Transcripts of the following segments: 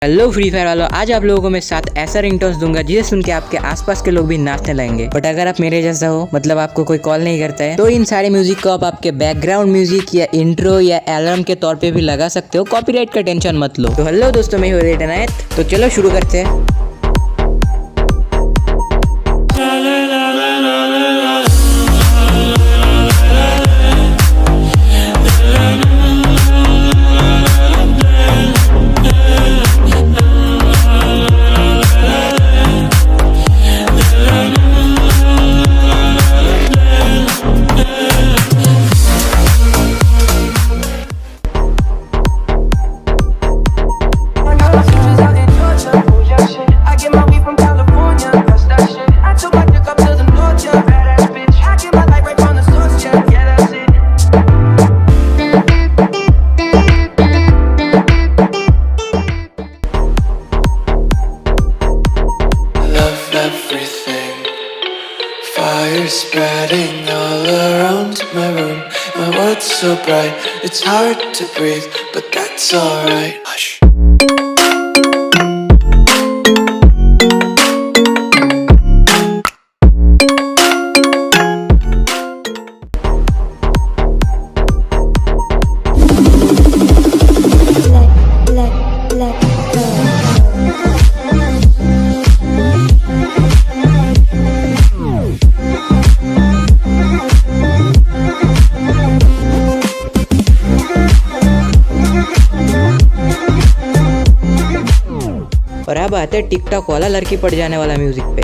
Hello free fire वालों, आज आप लोगों को मैं 7 ऐसा रिंगटोन्स दूंगा जिसे सुन के आपके आसपास के लोग भी नाचने लगेंगे। बट अगर आप मेरे जैसा हो, मतलब आपको कोई कॉल नहीं करता है, तो इन सारे म्यूजिक को आप आपके बैकग्राउंड म्यूजिक या इंट्रो या अलार्म के तौर पे भी लगा सकते हो। कॉपीराइट का टेंशन मत लो। तो हेलो दोस्तों, मैं हूं रेटनायत। तो चलो शुरू करते हैं। Fire spreading all around my room. My world's so bright, it's hard to breathe, but that's alright. Hush. और अब आते हैं टिकटॉक वाला लड़की पड़ जाने वाला म्यूजिक पे।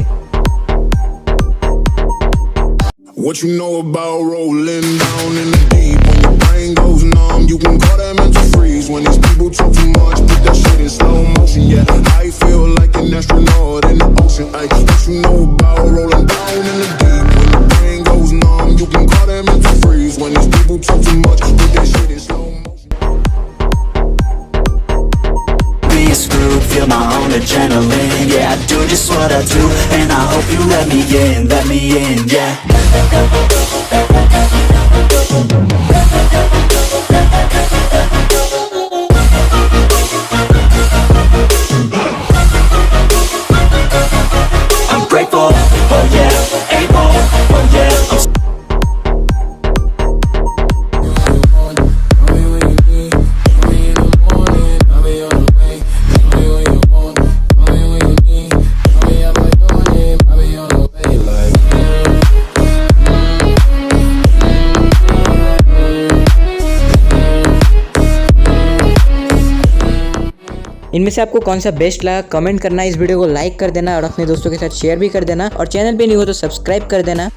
What you know about rolling down in the deep? When your brain goes numb, you can call that mental freeze. When these people talk too much, put that shit in slow motion. Yeah, I feel like an astronaut in the ocean. Ay, what you know about rolling down in the deep? When your brain goes numb, you can call that mental freeze. When these people talk too much, put that shit in slow motion. Be screwed, feel my own adrenaline. Yeah, I do just what I do, and I hope you let me in, yeah. I'm grateful, oh yeah, able, oh yeah. इनमें से आपको कौन सा best लगा comment करना, इस video को like कर देना और अपने दोस्तों के साथ शेयर भी कर देना, और चैनल पे नहीं हो तो सब्सक्राइब कर देना।